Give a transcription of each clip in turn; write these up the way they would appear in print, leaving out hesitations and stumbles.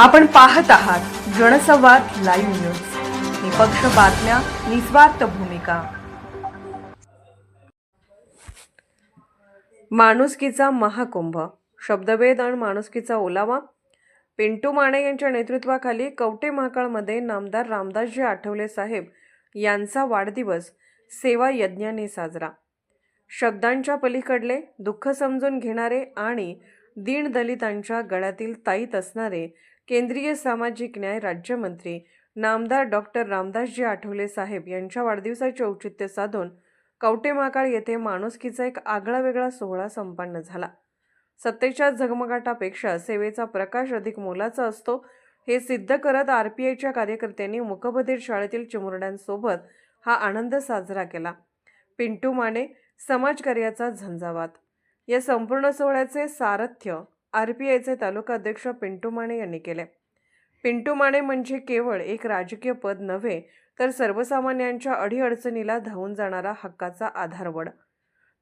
आपण पाहत आहात जनसंवाद लाईव्ह न्यूज, निपक्ष बातम्या, निस्वार्थ भूमिका. माणुसकीचा महाकुंभ, शब्दभेद आणि माणुसकीचा ओलावा. पिंटू माने यांच्या नेतृत्वाखाली कवठे महाकाळमध्ये नामदार रामदासजी आठवले साहेब यांचा वाढदिवस सेवा यज्ञाने साजरा. शब्दांच्या पलीकडले दुःख समजून घेणारे आणि दीनदलितांच्या गळ्यातील ताईत असणारे केंद्रीय सामाजिक न्याय राज्यमंत्री नामदार डॉक्टर रामदासजी आठवले साहेब यांच्या वाढदिवसाचे औचित्य साधून कवठे महाकाळ येथे माणुसकीचा एक आगळावेगळा सोहळा संपन्न झाला. सत्तेच्या झगमगाटापेक्षा सेवेचा प्रकाश अधिक मोलाचा असतो हे सिद्ध करत RPIच्या कार्यकर्त्यांनी मुकबधीर शाळेतील चिमुरड्यांसोबत हा आनंद साजरा केला. पिंटू माने समाजकार्याचा झंझावात. या संपूर्ण सोहळ्याचे सारथ्य RPIचे तालुका अध्यक्ष पिंटू माने यांनी केले. पिंटू माने म्हणजे केवळ एक राजकीय पद नव्हे तर सर्वसामान्यांच्या अडीअडचणीला धावून जाणारा हक्काचा आधारवड.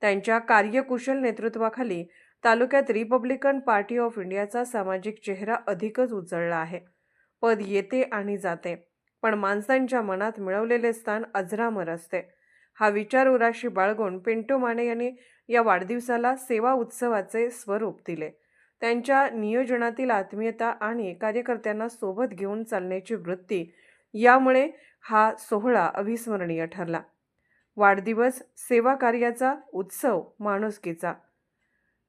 त्यांच्या कार्यकुशल नेतृत्वाखाली तालुक्यात रिपब्लिकन पार्टी ऑफ इंडियाचा सामाजिक चेहरा अधिकच उजळला आहे. पद येते आणि जाते, पण माणसांच्या मनात मिळवलेले स्थान अजरामर असते. हा विचार उराशी बाळगून पिंटू माने यांनी या वाढदिवसाला सेवा उत्सवाचे स्वरूप दिले. त्यांच्या नियोजनातील आत्मीयता आणि कार्यकर्त्यांना सोबत घेऊन चालण्याची वृत्ती यामुळे हा सोहळा अविस्मरणीय ठरला. वाढदिवस सेवा कार्याचा उत्सव, माणुसकीचा.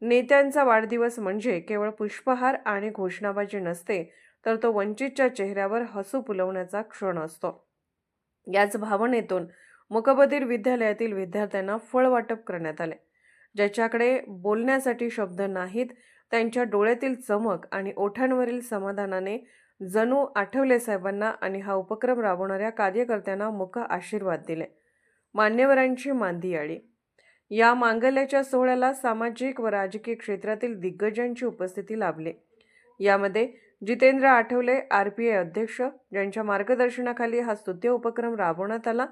नेत्यांचा वाढदिवस म्हणजे केवळ पुष्पहार आणि घोषणाबाजी नसते, तर तो वंचितच्या चेहऱ्यावर हसू फुलवण्याचा क्षण असतो. याच भावनेतून मुकबधीर विद्यालयातील विद्यार्थ्यांना फळ वाटप करण्यात आले. ज्याच्याकडे बोलण्यासाठी शब्द नाहीत, त्यांच्या डोळ्यातील चमक आणि ओठांवरील समाधानाने जणू आठवले साहेबांना आणि हा उपक्रम राबवणाऱ्या कार्यकर्त्यांना मुक आशीर्वाद दिले. मान्यवरांची मांदी आली. या मांगल्याच्या सोहळ्याला सामाजिक व राजकीय क्षेत्रातील दिग्गजांची उपस्थिती लाभली. यामध्ये जितेंद्र आठवले RPI अध्यक्ष, ज्यांच्या मार्गदर्शनाखाली हा स्तुत्य उपक्रम राबवण्यात आला.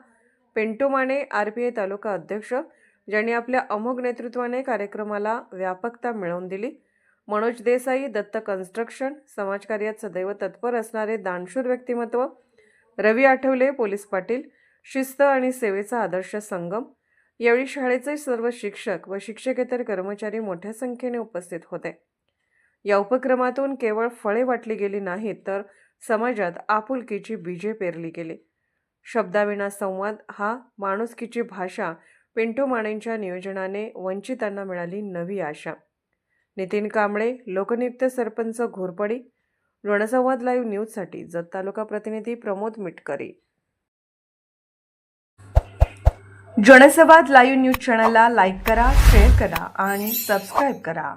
पिंटू माने RPI तालुका अध्यक्ष, ज्यांनी आपल्या अमोघ नेतृत्वाने कार्यक्रमाला व्यापकता मिळवून दिली. मनोज देसाई, दत्त कन्स्ट्रक्शन, समाजकार्यात सदैव तत्पर असणारे दानशूर व्यक्तिमत्व. रवी आठवले, पोलीस पाटील, शिस्त आणि सेवेचा आदर्श संगम. यावेळी शाळेचे सर्व शिक्षक व शिक्षकेतर कर्मचारी मोठ्या संख्येने उपस्थित होते. या उपक्रमातून केवळ फळे वाटली गेली नाहीत, तर समाजात आपुलकीची बीजे पेरली गेली. शब्दाविना संवाद हा माणुसकीची भाषा. पिंटू मानेंच्या नियोजनाने वंचितांना मिळाली नवी आशा. नितीन कांबळे, लोकनियुक्त सरपंच घोरपडी. जनसंवाद लाईव्ह न्यूजसाठी जत तालुका प्रतिनिधी प्रमोद मिटकरी. जनसंवाद लाईव्ह न्यूज चॅनलला लाईक करा, शेअर करा आणि सबस्क्राईब करा.